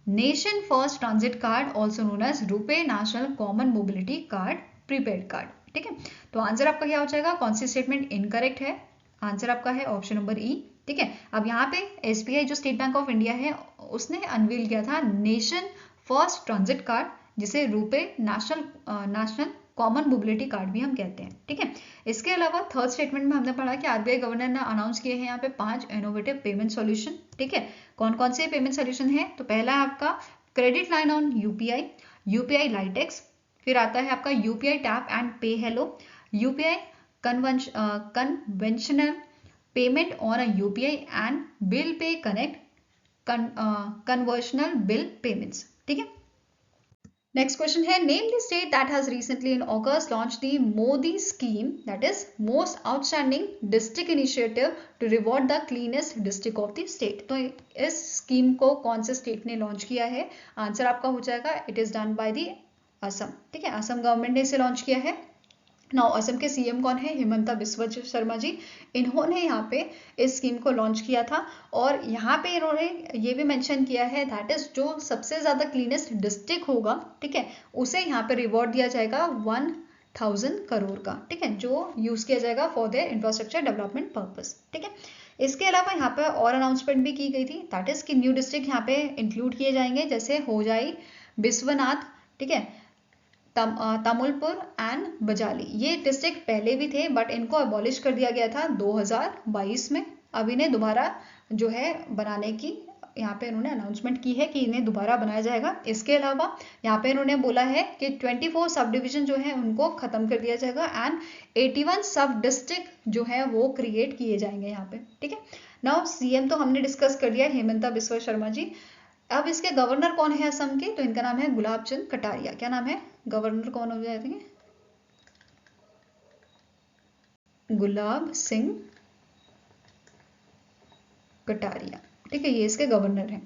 nation first transit card also known as RuPay national common mobility card prepaid card, ठीक है। तो answer आपका क्या हो जाएगा, कौन सी statement incorrect है, आंसर आपका है ऑप्शन नंबर ई, ठीक है। अब यहाँ पे एसबीआई जो स्टेट बैंक ऑफ इंडिया है उसने अनवील किया था नेशन फर्स्ट ट्रांजिट कार्ड जिसे RuPay national common mobility card भी हम कहते हैं, ठीक है। इसके अलावा थर्ड स्टेटमेंट में हमने पढ़ा कि आरबीआई गवर्नर ने अनाउंस किए हैं यहाँ पे 5 इनोवेटिव पेमेंट सॉल्यूशन, ठीक है। कौन कौन से पेमेंट सॉल्यूशन है, तो पहला है आपका credit line on UPI, UPI lite x, फिर आता है आपका UPI tap and pay hello, UPI conventional payment on a UPI and bill pay connect conversational bill payments, ठीक है। नेक्स्ट क्वेश्चन है name the state that has recently in August launch the MODI scheme that is most outstanding district initiative to reward the cleanest district of the state. तो इस scheme को कौन से state ने launch किया है, answer आपका हो जाएगा it is done by the Assam, ठीक है, असम गवर्नमेंट ने इसे लॉन्च किया है। नाउ असम के सीएम कौन है, हिमंता बिस्वा शर्मा जी, इन्होंने यहाँ पे इस स्कीम को लॉन्च किया था और यहाँ पे इन्होंने ये भी मेंशन किया है दैट इज जो सबसे ज़्यादा क्लीनेस्ट डिस्ट्रिक्ट होगा, ठीक है, उसे यहाँ पे रिवॉर्ड दिया जाएगा 1000 करोड़ का, ठीक है, जो यूज़ किया जाएगा for their infrastructure development purpose, ठीक है। इसके अलावा यहाँ पे और अनाउंसमेंट भी की गई थी दैट इज कि न्यू डिस्ट्रिक्ट यहाँ पे इंक्लूड किए जाएंगे जैसे होजाई, बिस्वनाथ, ठीक है, तमुलपुर एंड बजाली। ये डिस्ट्रिक्ट पहले भी थे बट इनको अबॉलिश कर दिया गया था 2022 में, अब इन्हें दोबारा जो है बनाने की यहाँ पे इन्होंने अनाउंसमेंट की है कि इन्हें दोबारा बनाया जाएगा। इसके अलावा यहाँ पे इन्होंने बोला है कि 24 सब डिवीजन जो है उनको खत्म कर दिया जाएगा एंड 81 सब डिस्ट्रिक्ट जो है वो क्रिएट किए जाएंगे यहाँ पे, ठीक है। नाउ सीएम तो हमने डिस्कस कर लिया हेमंता बिस्वा शर्मा जी। अब इसके गवर्नर कौन है असम के, तो इनका नाम है गुलाब चंद कटारिया। क्या नाम है, गवर्नर कौन हो जाएंगे, गुलाब सिंह कटारिया, ठीक है, ये इसके गवर्नर हैं।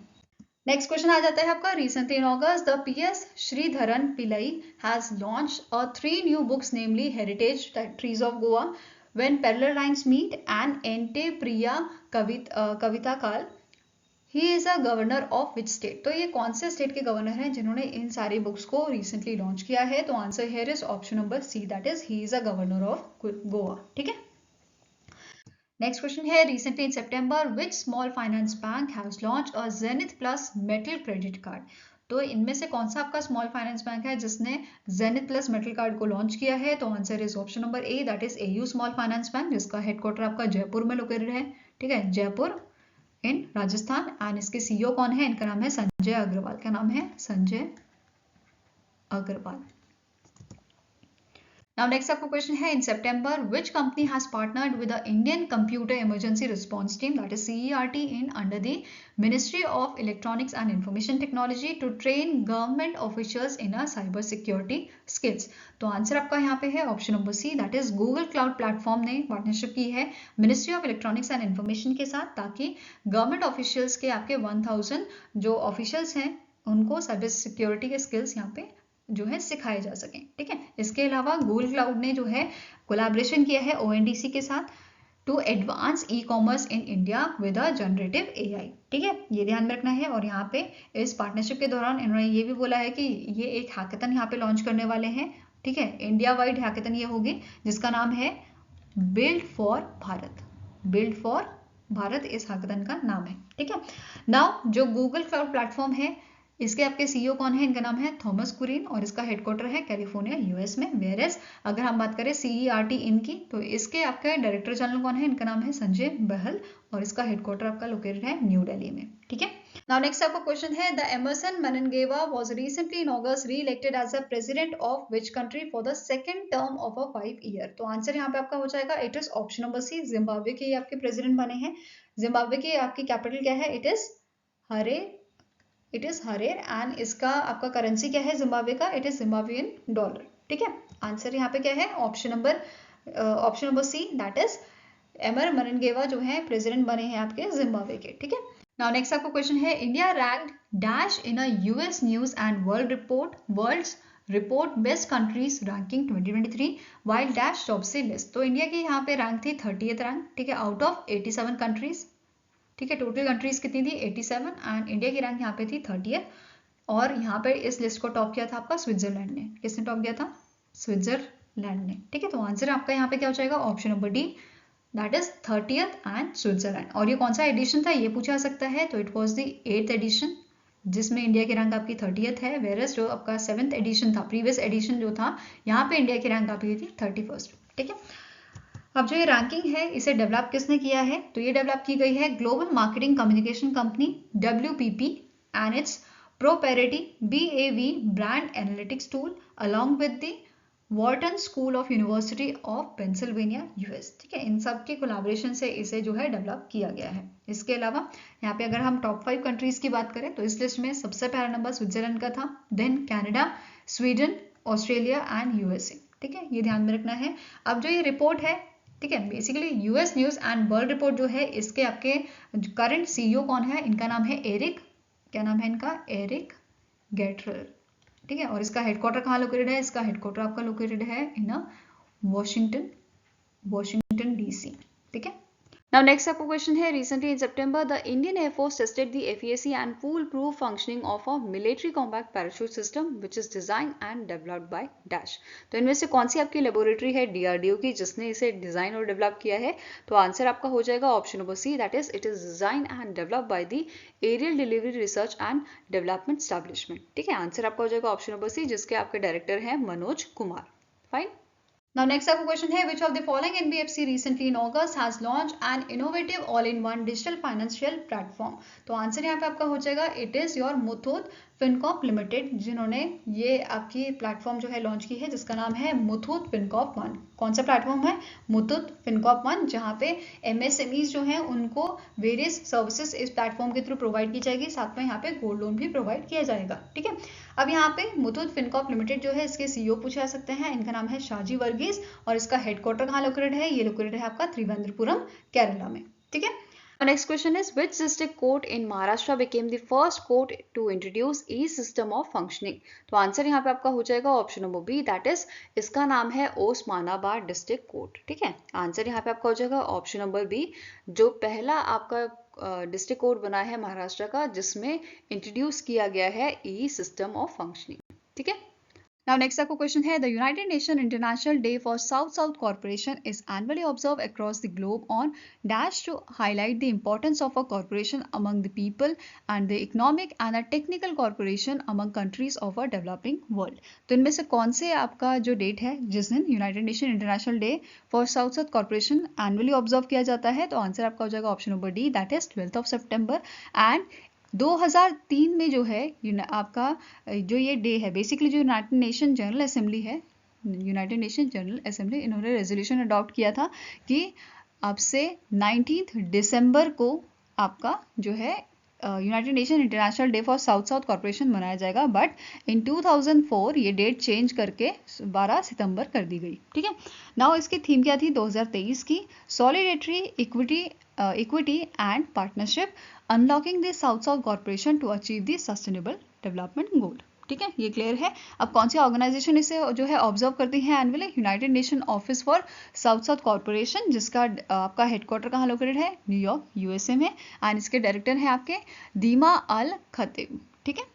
नेक्स्ट क्वेश्चन आ जाता है आपका recently in August the P S Sreedharan Pillai has launch 3 new books namely heritage trees of Goa, when parallel lines meet and Ente Priya Kavithakal, he is a governor of which state. तो ये कौन से स्टेट के गवर्नर हैं जिन्होंने इन सारी बुक्स को रिसेंटली लॉन्च किया है, तो answer here is option number see that is he is a governor of Goa, ठीक है। नेक्स्ट क्वेश्चन है recently in September which small finance bank has launch a zenith plus metal credit card. तो इनमें से कौन सा आपका स्मॉल फाइनेंस बैंक है जिसने जेनिथ प्लस मेटल कार्ड को लॉन्च किया है, तो answer is option number a that is AU small finance bank जिसका हेडक्वार्टर आपका जयपुर में लोकेटेड है, ठीक है, जयपुर इन राजस्थान एंड इसके सीईओ कौन है, इनका नाम है संजय अग्रवाल। क्या नाम है, संजय अग्रवाल। Now next आपका क्वेश्चन है, इन सितंबर which company has partnered with the Indian Computer Emergency Response Team, that is CERT, in under the Ministry of Electronics and Information Technology to train government officials in a cyber security skills. तो answer आपका यहाँ पे है option number C, that इज Google cloud platform ने partnership की है ministry of electronics and information के साथ, ताकि गवर्नमेंट ऑफिशियल्स के आपके 1000 जो ऑफिशियल्स हैं उनको साइबर सिक्योरिटी के स्किल्स यहाँ पे जो है सिखाए जा सकें। ठीक है, इसके अलावा गूगल क्लाउड ने जो है कोलैबोरेशन किया है ONDC के साथ to advance e commerce in India with a generative AI। ठीक है, ये ध्यान में रखना है। और यहाँ पे इस पार्टनरशिप के दौरान इन्होंने ये भी बोला है कि ये एक हैकेथन यहाँ पे लॉन्च करने वाले हैं। ठीक है, इंडिया वाइड हैकेथन ये होगी जिसका नाम है build for Bharat. Build for Bharat इस हैकेथन का नाम है। ठीक है, नाउ जो गूगल क्लाउड प्लेटफॉर्म है इसके आपके CEO कौन है, इनका नाम है थॉमस कुरिन और इसका हेडक्वार्टर है कैलिफोर्निया US में। वेयरएज अगर हम बात करें CERT इनकी, तो इसके आपका डायरेक्टर जनरल कौन है, इनका नाम है संजय बहल और इसका हेडक्वार्टर आपका लोकेटेड है न्यू दिल्ली में। ठीक है, नाउ नेक्स्ट आपका क्वेश्चन है, the Emmerson Mnangagwa was recently in August re-elected as a president of which country for the second term of a 5 year. तो आंसर यहाँ पे आपका हो जाएगा, it is option number c, Zimbabwe के आपके प्रेसिडेंट बने हैं। जिम्बाब्वे की आपकी कैपिटल क्या है, इट इज हरेर एंड इसका आपका करेंसी क्या है जिम्बाब्वे का, इट इज जिम्बाब्वियन डॉलर। ठीक है, आंसर यहाँ पे क्या है, option number C, that is Emmerson Mnangagwa जो है प्रेसिडेंट बने हैं आपके जिम्बाब्वे के। ठीक है, नाउ नेक्स्ट आपका क्वेश्चन है, India ranked dash in a US news and worlds report best countries ranking 2023 while dash job से लिस्ट। तो इंडिया की यहाँ पे रैंक थी 30th रैंक। ठीक है, आउट ऑफ 87 कंट्रीज। ठीक है, टोटल कंट्रीज कितनी थी 87 एंड इंडिया की रैंक यहाँ पे थी 30th। और यहाँ पे इस लिस्ट को टॉप किया था आपका स्विट्जरलैंड ने। किसने टॉप किया था, स्विट्जरलैंड ने। ठीक है, तो आंसर आपका यहाँ पे क्या हो जाएगा, option number D, that is 30th and Switzerland. और ये कौन सा एडिशन था ये पूछा सकता है, तो it was the 8th edition जिसमें इंडिया की रैंक आपकी 30th है, वेरस जो आपका 7th एडिशन था, प्रीवियस एडिशन जो था, यहाँ पे इंडिया की रैंक आपकी थी 31st। ठीक है, अब जो ये रैंकिंग है इसे डेवलप किसने किया है, तो ये डेवलप की गई है global marketing communication company WPP and its proprietary BAV brand analytics tool along with the Wharton school of university of Pennsylvania US। ठीक है, इन सब के कोलैबोरेशन से इसे जो है डेवलप किया गया है। इसके अलावा यहाँ पे अगर हम टॉप 5 कंट्रीज की बात करें तो इस लिस्ट में सबसे पहला नंबर स्विट्जरलैंड का था, then Canada, Sweden, Australia and USA। ठीक है, ये ध्यान में रखना है। अब जो ये रिपोर्ट है, ठीक है, basically US news and world report जो है इसके आपके करंट CEO कौन है, इनका नाम है एरिक, क्या नाम है इनका, एरिक गेटरर। ठीक है, और इसका हेडक्वार्टर कहाँ लोकेटेड है, इसका हेडक्वार्टर आपका लोकेटेड है इन वॉशिंगटन DC। ठीक है, Now next आपका क्वेश्चन है, recently in September the Indian Air Force tested the efficacy and foolproof functioning of a military combat parachute system which is designed and developed by Dash। तो इनमें से कौन सी आपकी laboratory है DRDO की जिसने इसे डिजाइन और डेवलप किया है, तो आंसर आपका हो जाएगा option number C, that is it is design and developed by the aerial delivery research and development establishment. ठीक है, आंसर आपका हो जाएगा ऑप्शन नंबर सी जिसके आपके डायरेक्टर हैं Manoj Kumar. Fine, Now next आपका क्वेश्चन है, which of the following NBFC recently in August has launched an innovative all-in-one digital financial platform। तो आंसर यहाँ पे आपका हो जाएगा, it is your Muthoot Fincorp limited, जिन्होंने ये आपकी प्लेटफॉर्म जो है लॉन्च की है जिसका नाम है मुथूट फिनकॉर्प वन। कौन सा प्लेटफॉर्म है, मुथूट फिनकॉर्प वन, जहाँ पे MSMEs जो हैं उनको वेरियस सर्विसेज इस प्लेटफॉर्म के थ्रू प्रोवाइड की जाएगी, साथ में यहाँ पे गोल्ड लोन भी प्रोवाइड किया जाएगा। ठीक है, अब यहाँ पे मुथूट फिनकॉर्प लिमिटेड जो है इसके CEO पूछे जा सकते हैं, इनका नाम है शाजी वर्गीस और इसका हेडक्वार्टर कहाँ लोकेटेड है, ये लोकेटेड है आपका त्रिवेंद्रपुरम केरला में। ठीक है, next question is, which district court in Maharashtra became the first court to introduce e-system of functioning। तो आंसर यहाँ पे आपका हो जाएगा option number B, that is इसका नाम है ओस्मानाबाद डिस्ट्रिक्ट कोर्ट। ठीक है, आंसर यहाँ पे आपका हो जाएगा ऑप्शन नंबर बी, जो पहला आपका डिस्ट्रिक्ट कोर्ट बना है महाराष्ट्र का जिसमें इंट्रोड्यूस किया गया है e-system of functioning। ठीक है, Now next आपको क्वेश्चन है, the United Nations International Day for South-South Cooperation is annually observed across the globe on dash to highlight the importance of a cooperation among the people and the economic and a technical cooperation among countries of a developing world। तो इनमें से कौन से आपका जो date है जिस दिन United nation international day for south south corporation annually observe किया जाता है, तो आंसर आपका हो जाएगा option number D, that is 12th of September। And 2003 में जो है आपका जो ये डे है, बेसिकली जो यूनाइटेड नेशन जनरल असेंबली है यूनाइटेड नेशन जनरल असेंबली, इन्होंने रेजोल्यूशन अडॉप्ट किया था कि अब से 19 दिसंबर को आपका जो है United nation international day for south south corporation मनाया जाएगा, बट इन 2004 ये डेट चेंज करके 12 सितंबर कर दी गई। ठीक है, नाउ इसकी थीम क्या थी 2023 की? Solidarity equity and partnership unlocking the south south corporation to achieve the sustainable development goal. ठीक है, ये क्लियर है। अब कौन सी ऑर्गेनाइजेशन इसे जो है ऑब्जर्व करती है annually? United Nation office for south south corporation, जिसका आपका हेडक्वार्टर कहाँ लोकेटेड है? न्यूयॉर्क यूएसए में, एंड इसके डायरेक्टर हैं आपके दीमा अल खतीब। ठीक है,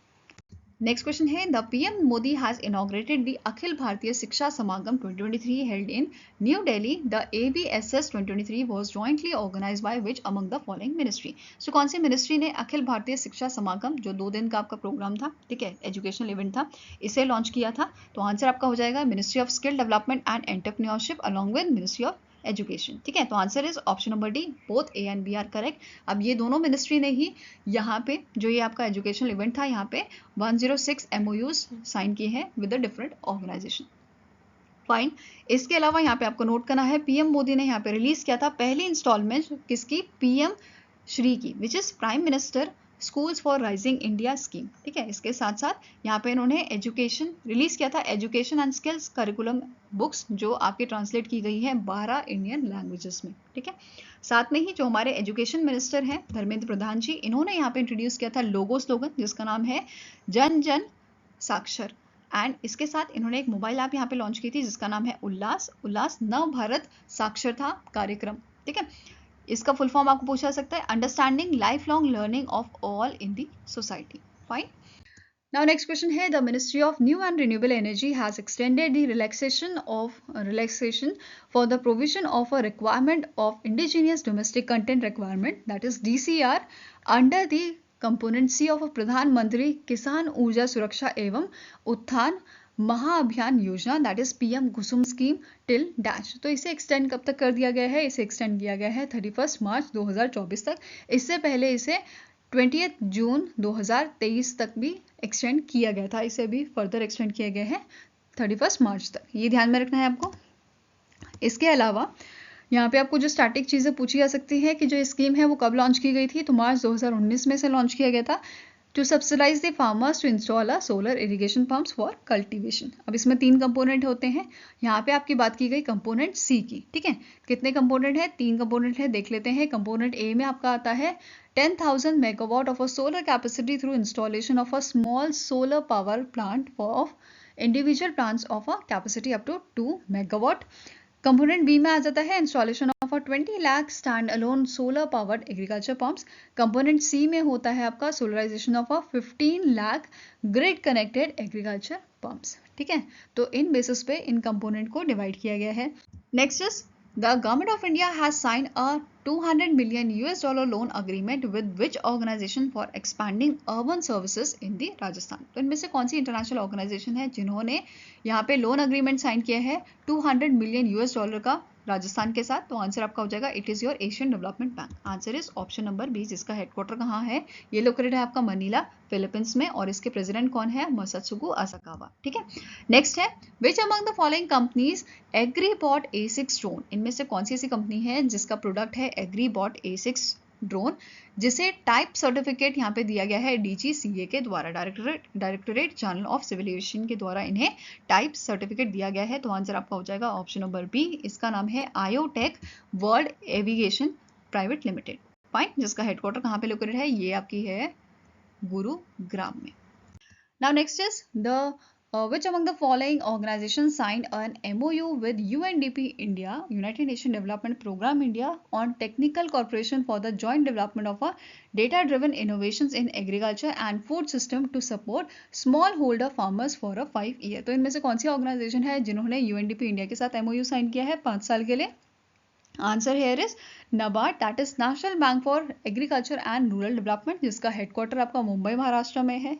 नेक्स्ट क्वेश्चन है the PM Modi has inaugurated the Akhil Bharatiya Shiksha Samagam 2023 held in New Delhi. The ABSS 2023 was jointly organised by which among the following ministry? So कौन सी मिनिस्ट्री ने अखिल भारतीय शिक्षा समागम, जो 2 दिन का आपका प्रोग्राम था, ठीक है, एजुकेशनल इवेंट था, इसे लॉन्च किया था? तो आंसर आपका हो जाएगा ministry of skill development and entrepreneurship along with ministry of education. ठीक है, तो answer is option number D, both A and B are correct. अब ये दोनों मिनिस्ट्री ने ही यहाँ पे जो ये आपका एजुकेशनल इवेंट था, यहाँ पे 106 MOUs साइन किए हैं with the different organisation. Fine, इसके अलावा यहाँ पे आपको नोट करना है पीएम मोदी ने यहाँ पे रिलीज किया था पहली इंस्टॉलमेंट किसकी? पीएम श्री की, which is prime minister schools for rising India scheme. ठीक है, इसके साथ साथ यहाँ पे इन्होंने एजुकेशन रिलीज किया था, education and skills curriculum books, जो आपकी ट्रांसलेट की गई है 12 इंडियन लैंग्वेजेस में। ठीक है, साथ में ही जो हमारे एजुकेशन मिनिस्टर हैं धर्मेंद्र प्रधान जी, इन्होंने यहाँ पे इंट्रोड्यूस किया था लोगो स्लोगन, जिसका नाम है जन जन साक्षर, एंड इसके साथ इन्होंने एक मोबाइल ऐप यहाँ पे लॉन्च की थी जिसका नाम है उल्लास, उल्लास नव भारत साक्षरता कार्यक्रम। ठीक है, इसका फुल फॉर्म आपको पूछा सकता है, understanding life long learning of all in the society. Fine, now next question है the Ministry of New and Renewable Energy has extended the relaxation for the provision of a requirement of indigenous domestic content requirement, that is DCR, under the componency of a प्रधानमंत्री किसान ऊर्जा सुरक्षा एवं उत्थान महाअभियान योजना, that is PM Kusum scheme till dash. तो इसे एक्सटेंड कब तक कर दिया गया है? इसे एक्सटेंड किया गया है 31 मार्च 2024 तक। इससे पहले इसे 20 जून 2023 तक भी एक्सटेंड किया गया था, इसे भी फर्दर एक्सटेंड किया गया है 31 मार्च तक, ये ध्यान में रखना है आपको। इसके अलावा यहाँ पे आपको जो स्टैटिक चीज़ें पूछी जा सकती है कि जो स्कीम है वो कब लॉन्च की गई थी, तो मार्च 2019 में से लॉन्च किया गया था, to subsidise the farmers to install a solar irrigation pumps for cultivation. अब इसमें 3 कंपोनेंट होते हैं, यहाँ पे आपकी बात की गई कंपोनेंट सी की। ठीक है, कितने कंपोनेंट है? 3 कंपोनेंट है, देख लेते हैं। कंपोनेंट ए में आपका आता है 10,000 megawatt of a solar capacity through installation of a small solar power plant for individual plants of a capacity up to 2 megawatt. Component B में आ जाता है installation of 20 lakh stand alone solar powered agriculture pumps. Component C में होता है आपका solarisation of 15 lakh grid connected agriculture pumps. ठीक है, तो इन बेसिस पे इन कंपोनेंट को डिवाइड किया गया है। Next is the government of India has sign a $200 million loan agreement with which organisation for expanding urban services in the Rajasthan. तो इनमें से कौन सी इंटरनेशनल ऑर्गेनाइजेशन है जिन्होंने यहाँ पे लोन अग्रीमेंट साइन किया है $200 million का राजस्थान के साथ? तो आंसर आपका हो जाएगा it is your Asian development bank. Answer is option number B, जिसका हेडक्वार्टर कहाँ है? ये लोकेटेड है आपका मनीला फिलीपींस में, और इसके प्रेसिडेंट कौन है? मसात्सुगु असाकावा। ठीक है, नेक्स्ट है विच among the following companies agribot A6 drone? इनमें से कौन सी ऐसी कंपनी है जिसका प्रोडक्ट है एग्रीबॉट A6 ड्रोन, जिसे टाइप सर्टिफिकेट यहाँ पे दिया गया है DGCA के द्वारा, directorate general of civil aviation के द्वारा इन्हें टाइप सर्टिफिकेट दिया गया है। तो आंसर आपका हो जाएगा ऑप्शन नंबर बी, इसका नाम है IoTech world aviation private limited. Fine, जिसका हेडक्वार्टर कहाँ पे लोकेटेड है? ये आपकी है गुरुग्राम में। Now next is the which among the following organizations signed an MOU with UNDP India, United Nations Development Program India, on technical cooperation for the joint development of a data-driven innovations in agriculture and food system to support smallholder farmers for a 5-year? तो इनमें से कौन सी organisation है जिन्होंने UNDP India के साथ MOU sign किया है 5 साल के लिए? Answer here is NABARD, that is national bank for agriculture and rural development, जिसका हेडक्वार्टर आपका मुंबई महाराष्ट्र में है।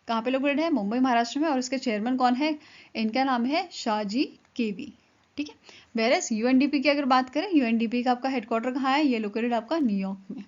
कहाँ पे लोकेटेड है? मुंबई महाराष्ट्र में, और इसके चेयरमैन कौन है? इनका नाम है शाहजी केवी। ठीक है, वेरस UNDP की अगर बात करें, UNDP का आपका हेडक्वार्टर कहाँ है? ये लोकेटेड आपका न्यूयॉर्क में।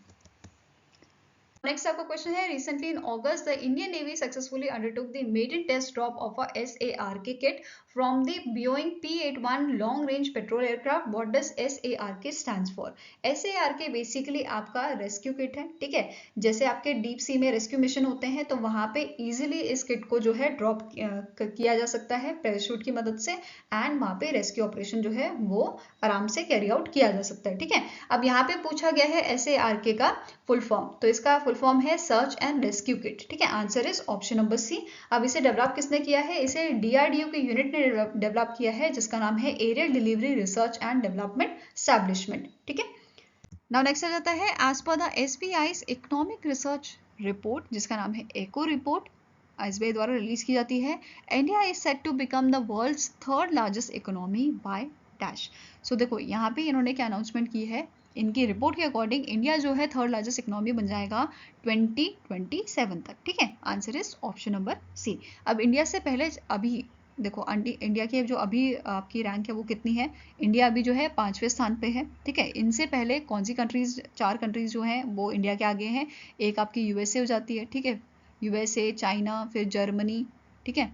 नेक्स्ट आपका क्वेश्चन है recently in August the Indian navy successfully undertook the maiden test drop of a SARK kit from the Boeing P-81 long range patrol aircraft, what does SARK stands for? SARK basically आपका rescue kit है, ठीक है। जैसे आपके deep sea में rescue mission होते हैं तो वहां पे इजीली इस किट को जो है ड्रॉप किया जा सकता है पैराशूट की मदद से, एंड वहां पे रेस्क्यू ऑपरेशन जो है वो आराम से कैरी आउट किया जा सकता है, ठीक है। अब यहाँ पे पूछा गया है SARK का फुल फॉर्म, तो इसका फुल फॉर्म है सर्च एंड रेस्क्यू किट, ठीक है। Answer is option number C. अब इसे डेवलप किसने किया है? इसे DRDO के यूनिट ने डेवलप किया है, जिसका नाम है aerial delivery research and development establishment, ठीक है। नाउ नेक्स्ट आ जाता है एज पर the SBI's economic research report, जिसका नाम है एको रिपोर्ट, SBI द्वारा रिलीज की जाती है। India is set to become the world's third largest economy by dash. So देखो यहाँ पे इन्होंने क्या अनाउंसमेंट की है, इनकी रिपोर्ट के अकॉर्डिंग इंडिया जो है थर्ड लार्जेस्ट इकोनॉमी बन जाएगा 2027 तक, ठीक है। Answer is option number C. अब इंडिया से पहले अभी देखो इंडिया की जो अभी आपकी रैंक है वो कितनी है, इंडिया अभी जो है 5वें स्थान पे है, ठीक है। इनसे पहले कौन सी कंट्रीज, 4 कंट्रीज जो हैं वो इंडिया के आगे हैं। एक आपकी USA हो जाती है, ठीक है, USA, चाइना, फिर जर्मनी, ठीक है,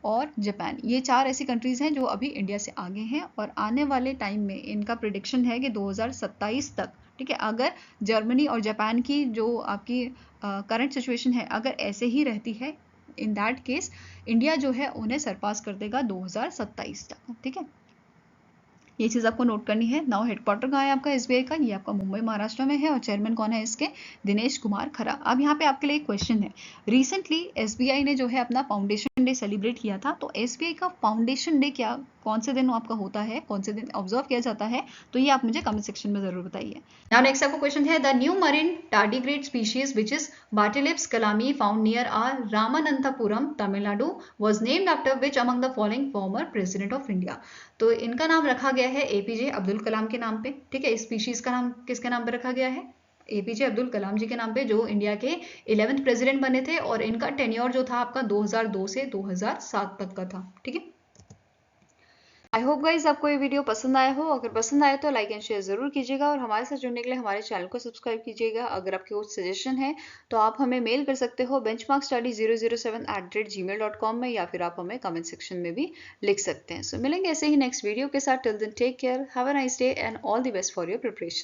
और जापान। ये 4 ऐसी कंट्रीज हैं जो अभी इंडिया से आगे हैं, और आने वाले टाइम में इनका प्रिडिक्शन है कि 2027 तक, ठीक है, अगर जर्मनी और जापान की जो आपकी करंट सिचुएशन है अगर ऐसे ही रहती है, इन दैट केस इंडिया जो है उन्हें सरपास कर देगा 2027 तक, ठीक है। ये चीज़ आपको नोट करनी है। नाउ हेडक्वार्टर कहाँ है आपका SBI का? ये आपका मुंबई महाराष्ट्र में है, और चेयरमैन कौन है इसके? दिनेश कुमार खरा। अब यहाँ पे आपके लिए एक क्वेश्चन है, रिसेंटली SBI ने जो है अपना फाउंडेशन डे सेलिब्रेट किया था, तो SBI का फाउंडेशन डे क्या, कौन से दिन आपका होता है, कौन से दिन ऑब्जर्व किया जाता है, तो ये आप मुझे कमेंट सेक्शन में जरूर बताइए। नाउ नेक्स्ट आपको क्वेश्चन है, the new marine tardigrade species which is Batillipes kalami found near Ramanathapuram Tamil Nadu was named after which among the following former president of India. तो इनका नाम रखा गया है APJ अब्दुल कलाम के नाम पे, ठीक है। इस स्पीशीज का नाम किसके नाम पे रखा गया है? APJ अब्दुल कलाम जी के नाम पे, जो इंडिया के 11th प्रेसिडेंट बने थे, और इनका टेन्योर जो था आपका 2002 से 2007 तक का था, ठीक है। आई होप गाइज आपको ये वीडियो पसंद आया हो। अगर पसंद आया तो लाइक एंड शेयर जरूर कीजिएगा, और हमारे साथ जुड़ने के लिए हमारे चैनल को सब्सक्राइब कीजिएगा। अगर आपके कुछ सजेशन है तो आप हमें मेल कर सकते हो benchmarkstudy007@gmail.com में, या फिर आप हमें कमेंट सेक्शन में भी लिख सकते हैं। सो मिलेंगे ऐसे ही नेक्स्ट वीडियो के साथ। Till then take care, have a nice day and all the best for your preparation.